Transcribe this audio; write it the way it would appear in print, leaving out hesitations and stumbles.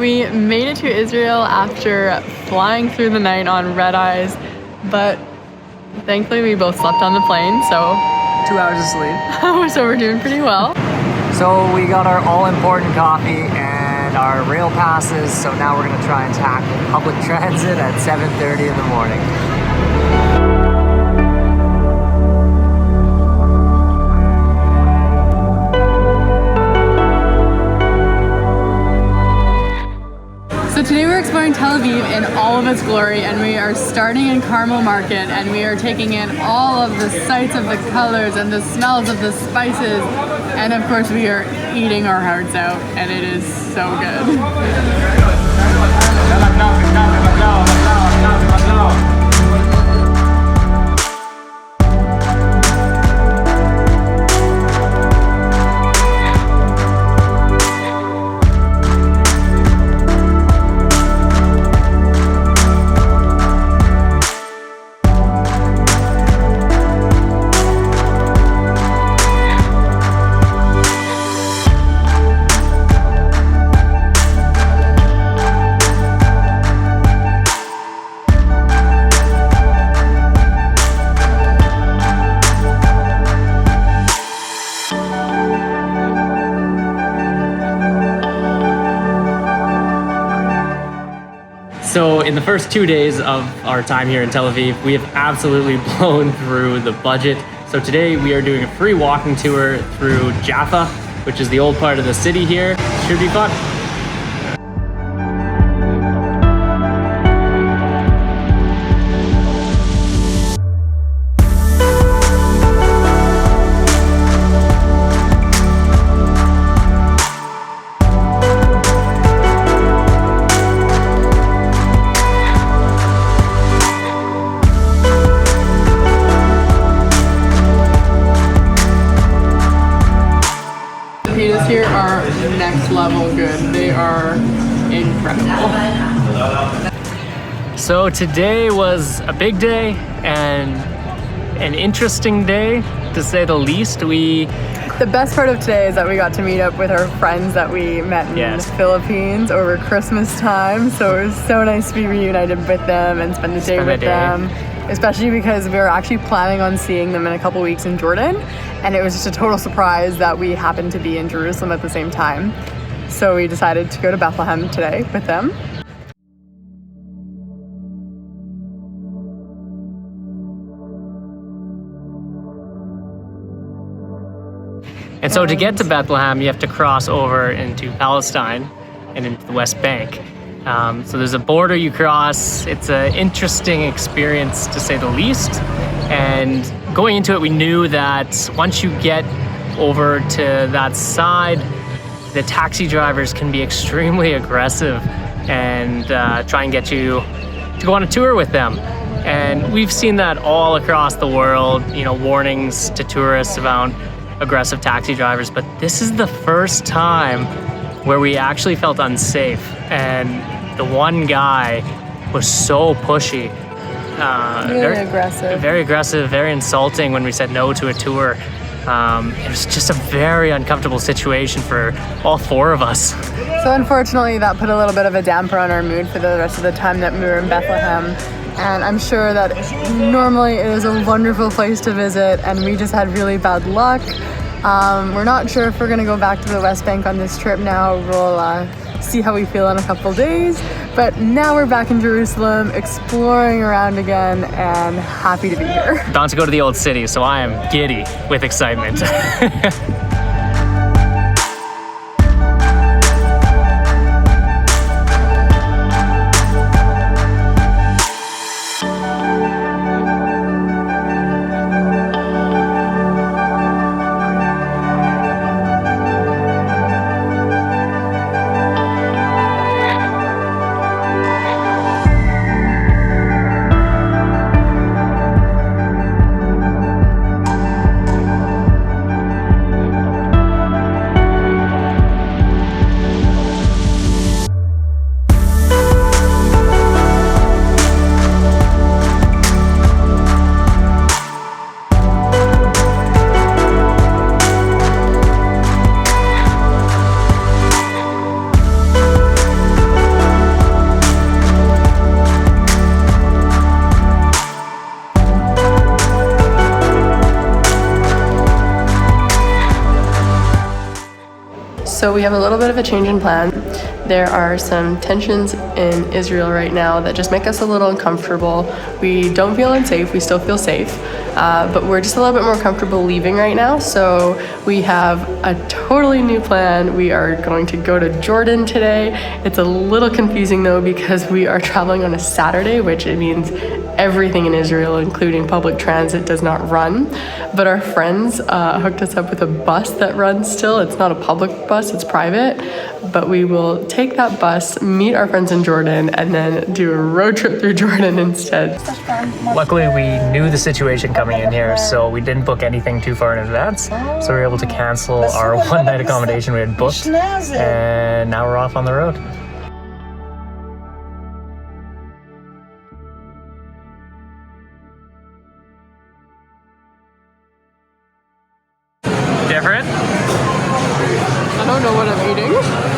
We made it to Israel after flying through the night on red eyes, but thankfully we both slept on the plane, so 2 hours of sleep. so we're doing pretty well. So we got our all-important coffee and our rail passes, so now we're gonna try and tackle public transit at 7:30 in the morning. So today we're exploring Tel Aviv in all of its glory, and we are starting in Carmel Market, and we are taking in all of the sights of the colors and the smells of the spices, and of course we are eating our hearts out, and it is so good. So in the first 2 days of our time here in Tel Aviv, we have absolutely blown through the budget. So today we are doing a free walking tour through Jaffa, which is the old part of the city here. Should be fun. Pitas here are next level good. They are incredible. So today was a big day and an interesting day, to say the least. The best part of today is that we got to meet up with our friends that we met in the Philippines over Christmas time. So it was so nice to be reunited with them and spend the day with them. Especially because we were actually planning on seeing them in a couple weeks in Jordan, and it was just a total surprise that we happened to be in Jerusalem at the same time. So we decided to go to Bethlehem today with them. And so to get to Bethlehem, you have to cross over into Palestine and into the West Bank. So there's a border you cross. It's an interesting experience, to say the least. And going into it, we knew that once you get over to that side, the taxi drivers can be extremely aggressive and try and get you to go on a tour with them. And we've seen that all across the world, you know, warnings to tourists about aggressive taxi drivers. But this is the first time where we actually felt unsafe, and the one guy was so pushy. Very aggressive, very insulting when we said no to a tour. It was just a very uncomfortable situation for all four of us. So unfortunately that put a little bit of a damper on our mood for the rest of the time that we were in Bethlehem. And I'm sure that normally it is a wonderful place to visit, and we just had really bad luck. We're not sure if we're gonna go back to the West Bank on this trip now. We'll see how we feel in a couple days. But now we're back in Jerusalem, exploring around again, and happy to be here. About to go to the old city, so I am giddy with excitement. So we have a little bit of a change in plan. There are some tensions in Israel right now that just make us a little uncomfortable. We don't feel unsafe, we still feel safe, but we're just a little bit more comfortable leaving right now. So we have a totally new plan. We are going to go to Jordan today. It's a little confusing though because we are traveling on a Saturday, which it means everything in Israel, including public transit, does not run. But our friends hooked us up with a bus that runs still. It's not a public bus, it's private. But we will take that bus, meet our friends in Jordan, and then do a road trip through Jordan instead. Luckily, we knew the situation coming in here, so we didn't book anything too far in advance. So we were able to cancel our one-night accommodation we had booked, and now we're off on the road. Different? I don't know what I'm eating.